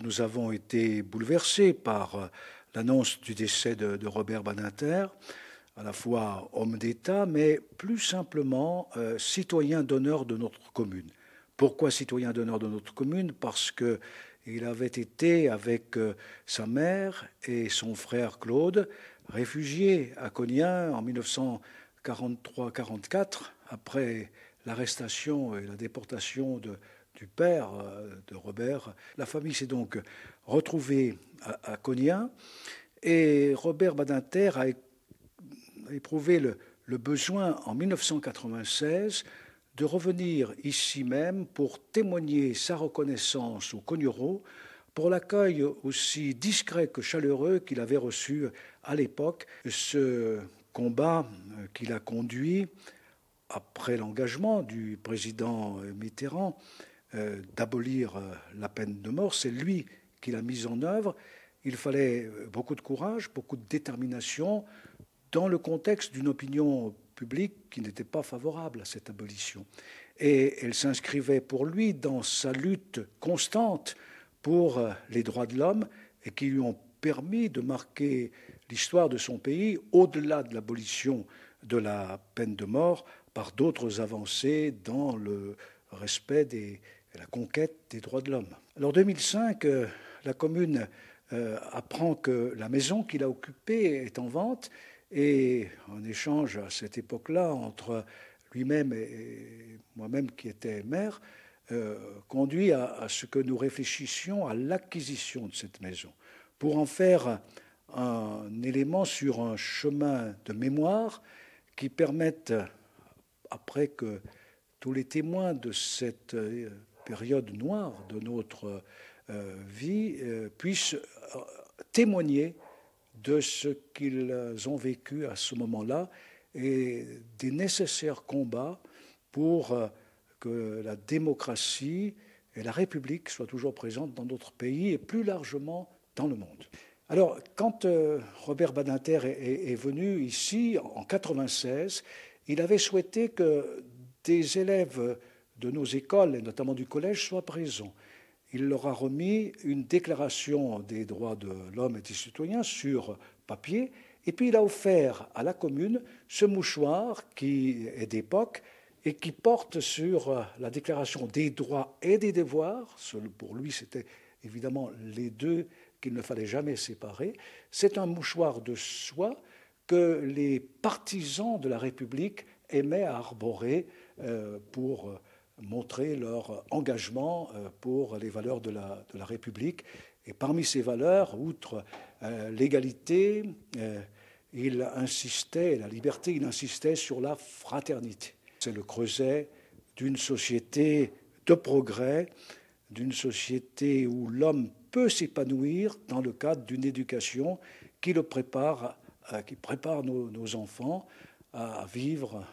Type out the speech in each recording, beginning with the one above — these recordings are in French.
Nous avons été bouleversés par l'annonce du décès de Robert Badinter, à la fois homme d'État, mais plus simplement citoyen d'honneur de notre commune. Pourquoi citoyen d'honneur de notre commune? Parce qu'il avait été, avec sa mère et son frère Claude, réfugié à Konya en 1943-44, après l'arrestation et la déportation du père de Robert. La famille s'est donc retrouvée à Konya et Robert Badinter a éprouvé le besoin en 1996 de revenir ici même pour témoigner sa reconnaissance aux Cognereaux pour l'accueil aussi discret que chaleureux qu'il avait reçu à l'époque. Ce combat qu'il a conduit après l'engagement du président Mitterrand d'abolir la peine de mort, c'est lui qui l'a mise en œuvre. Il fallait beaucoup de courage, beaucoup de détermination dans le contexte d'une opinion publique qui n'était pas favorable à cette abolition. Et elle s'inscrivait pour lui dans sa lutte constante pour les droits de l'homme et qui lui ont permis de marquer l'histoire de son pays au-delà de l'abolition de la peine de mort par d'autres avancées dans le respect et la conquête des droits de l'homme. Alors, en 2005, la commune apprend que la maison qu'il a occupée est en vente et en échange à cette époque-là entre lui-même et moi-même qui étais maire, conduit à ce que nous réfléchissions à l'acquisition de cette maison pour en faire un élément sur un chemin de mémoire qui permette, après que tous les témoins de cette période noire de notre vie puissent témoigner de ce qu'ils ont vécu à ce moment-là et des nécessaires combats pour que la démocratie et la République soient toujours présentes dans notre pays et plus largement dans le monde. Alors, quand Robert Badinter est venu ici en 1996, il avait souhaité que des élèves de nos écoles, et notamment du collège, soient présents. Il leur a remis une déclaration des droits de l'homme et des citoyens sur papier, et puis il a offert à la commune ce mouchoir qui est d'époque et qui porte sur la déclaration des droits et des devoirs. Pour lui, c'était évidemment les deux qu'il ne fallait jamais séparer. C'est un mouchoir de soie que les partisans de la République aimaient à arborer pour montrer leur engagement pour les valeurs de la République. Et parmi ces valeurs, outre l'égalité, il insistait, la liberté, il insistait sur la fraternité. C'est le creuset d'une société de progrès, d'une société où l'homme peut s'épanouir dans le cadre d'une éducation qui prépare nos enfants à vivre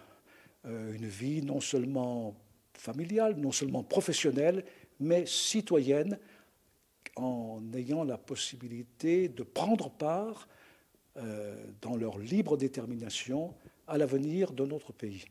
une vie non seulement familiale, non seulement professionnelle, mais citoyenne, en ayant la possibilité de prendre part dans leur libre détermination à l'avenir de notre pays.